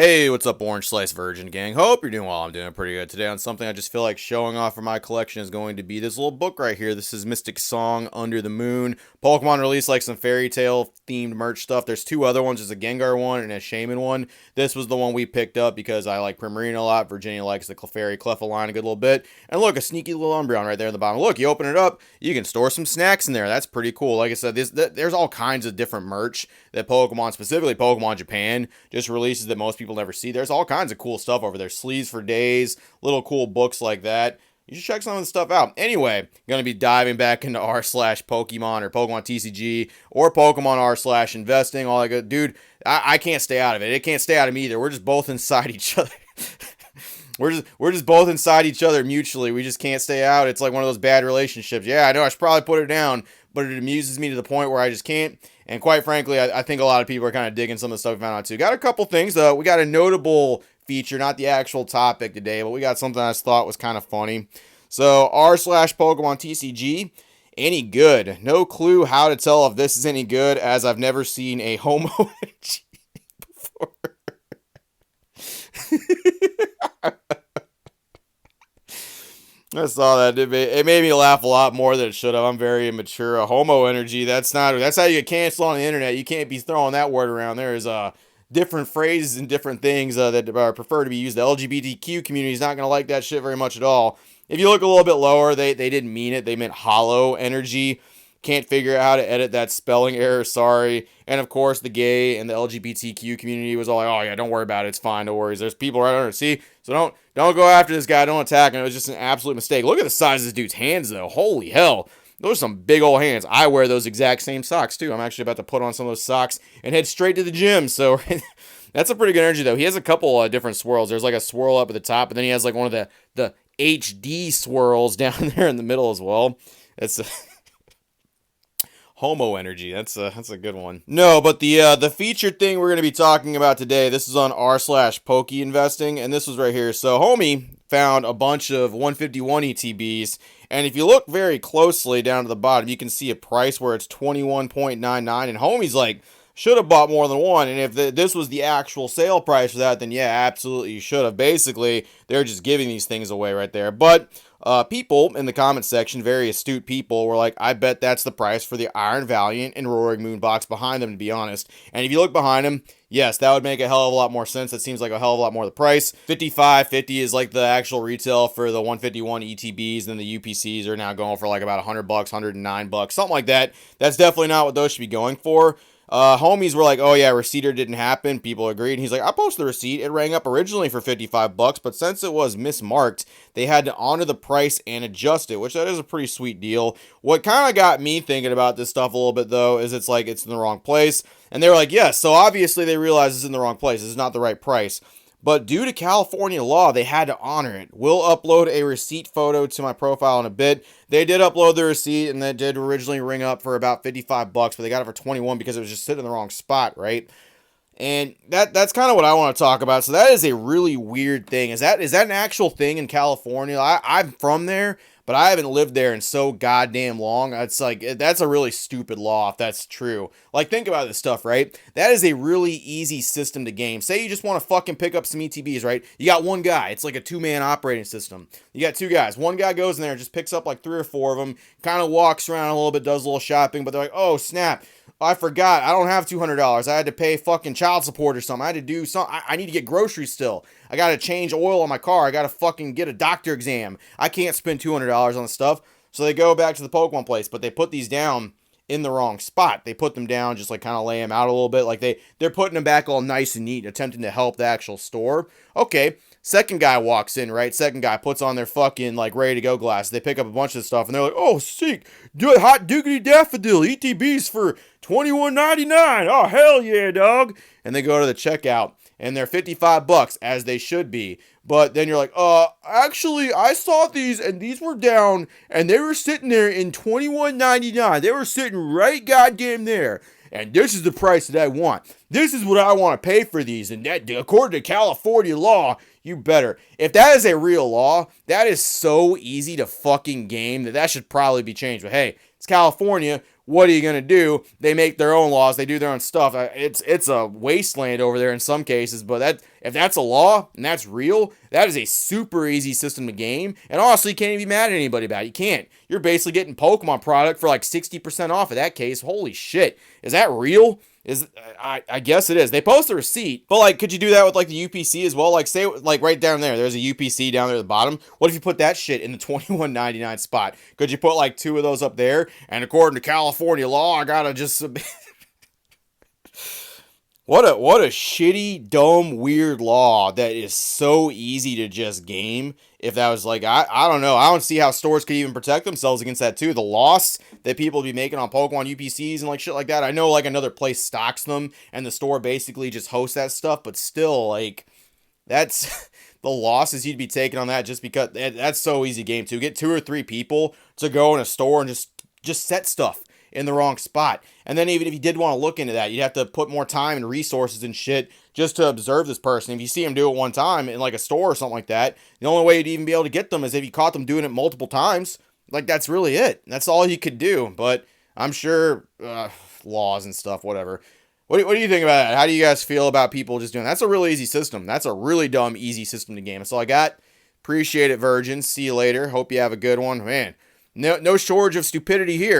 Hey, what's up, Orange Slice Virgin Gang? Hope you're doing well. I'm doing pretty good today on something I just feel like showing off for my collection is going to be this little book right here. This is Mystic Song Under the Moon. Pokemon released like some fairy tale themed merch stuff. There's two other ones. There's a Gengar one and a Shaman one. This was the one we picked up because I like Primarina a lot. Virginia likes the Clefairy Clefairy a good little bit. And look, a sneaky little Umbreon right there in the bottom. Look, you open it up, you can store some snacks in there. That's pretty cool. Like I said, there's all kinds of different merch that Pokemon, specifically Pokemon Japan, just releases that most people never see. There's all kinds of cool stuff over there. Sleeves for days, little cool books like that. You should check some of the stuff out. Anyway, going to be diving back into r/Pokemon or Pokemon TCG or Pokemon r/investing. All that good. Dude, I can't stay out of it. It can't stay out of me either. We're just both inside each other. We're just both inside each other mutually. We just can't stay out. It's like one of those bad relationships. Yeah, I know I should probably put it down, but it amuses me to the point where I just can't. And quite frankly, I think a lot of people are kind of digging some of the stuff we found out too. Got a couple things though. We got a notable feature, not the actual topic today, but we got something I just thought was kind of funny. So r/Pokemon TCG, any good? No clue how to tell if this is any good, as I've never seen a Homo before. I saw that. It made me laugh a lot more than it should have. I'm very immature. A homo energy. That's how you get canceled on the internet. You can't be throwing that word around. There's different phrases and different things that are prefer to be used. The LGBTQ community is not going to like that shit very much at all. If you look a little bit lower, they didn't mean it. They meant hollow energy. Can't figure out how to edit that spelling error. Sorry. And of course, the gay and the LGBTQ community was all like, "Oh yeah, don't worry about it. It's fine. No worries. There's people right under. See, so don't go after this guy. Don't attack him. It was just an absolute mistake. Look at the size of this dude's hands, though. Holy hell, those are some big old hands. I wear those exact same socks too. I'm actually about to put on some of those socks and head straight to the gym. So that's a pretty good energy, though. He has a couple different swirls. There's like a swirl up at the top, and then he has like one of the HD swirls down there in the middle as well. It's Homo energy. That's a good one. No, but the featured thing we're going to be talking about today, this is on r/Poke investing, and this was right here. So homie found a bunch of 151 ETBs, and if you look very closely down to the bottom, you can see a price where it's 21.99, and homie's like, should have bought more than one. And if this was the actual sale price for that, then yeah, absolutely you should have. Basically, they're just giving these things away right there. But people in the comment section, very astute people, were like, I bet that's the price for the Iron Valiant and Roaring Moon box behind them, to be honest. And if you look behind them, yes, that would make a hell of a lot more sense. That seems like a hell of a lot more the price. $55.50 is like the actual retail for the 151 ETBs, and then the UPCs are now going for like about $100, $109, something like that. That's definitely not what those should be going for. Homies were like, oh yeah, receipt didn't happen. People agreed. And he's like, I posted the receipt. It rang up originally for $55, but since it was mismarked, they had to honor the price and adjust it, which that is a pretty sweet deal. What kind of got me thinking about this stuff a little bit, though, is it's like it's in the wrong place. And they were like, yes, so obviously they realized it's in the wrong place. It's not the right price. But due to California law, they had to honor it. We'll upload a receipt photo to my profile in a bit. They did upload the receipt, and that did originally ring up for about $55, but they got it for 21 because it was just sitting in the wrong spot, right? And that's kind of what I want to talk about. So that is a really weird thing. Is that an actual thing in California? I'm from there, but I haven't lived there in so goddamn long. It's like, that's a really stupid law if that's true. Like, think about this stuff, right? That is a really easy system to game. Say you just want to fucking pick up some ETBs, right? You got one guy. It's like a two-man operating system. You got two guys. One guy goes in there and just picks up like 3 or 4 of them, kind of walks around a little bit, does a little shopping, but they're like, oh, snap. I forgot. I don't have $200. I had to pay fucking child support or something. I had to do something. I need to get groceries still. I got to change oil on my car. I got to fucking get a doctor exam. I can't spend $200 on stuff. So they go back to the Pokemon place, but they put these down in the wrong spot. They put them down, just like kind of lay them out a little bit. Like they're putting them back all nice and neat, attempting to help the actual store. Okay. Second guy walks in, right? Second guy puts on their fucking, like, ready-to-go glasses. They pick up a bunch of stuff, and they're like, oh, sick. Do a hot doogity daffodil. ETBs for $21.99. Oh, hell yeah, dog. And they go to the checkout, and they're $55, as they should be. But then you're like, actually, I saw these, and these were down, and they were sitting there in $21.99. They were sitting right goddamn there. And this is the price that I want. This is what I want to pay for these. And that, according to California law, you better. If that is a real law, that is so easy to fucking game that should probably be changed. But hey, it's California. what are you going to do? They make their own laws. They do their own stuff. It's a wasteland over there in some cases, but if that's a law and that's real, that is a super easy system to game. And honestly, you can't even be mad at anybody about it. You can't. You're basically getting Pokemon product for like 60% off of that case. Holy shit. Is that real? I guess it is. They post a receipt, but like, could you do that with like the UPC as well? Like, say, like right down there's a UPC down there at the bottom. What if you put that shit in the $21.99 spot? Could you put like 2 of those up there? And according to California law, I gotta just what a shitty, dumb, weird law that is so easy to just game. If that was like, I don't know. I don't see how stores could even protect themselves against that too. The loss that people would be making on Pokemon UPCs and like shit like that. I know like another place stocks them and the store basically just hosts that stuff, but still, like, that's the losses you'd be taking on that just because that's so easy game to get 2 or 3 people to go in a store and just set stuff in the wrong spot. And then even if you did want to look into that, you'd have to put more time and resources and shit just to observe this person. If you see him do it one time in like a store or something like that, the only way you'd even be able to get them is if you caught them doing it multiple times. Like, that's really it. That's all you could do. But I'm sure laws and stuff, whatever. What do you think about that? How do you guys feel about people just doing that? That's a really easy system. That's a really dumb, easy system to game. That's all I got. Appreciate it, virgins. See you later. Hope you have a good one. Man, no shortage of stupidity here.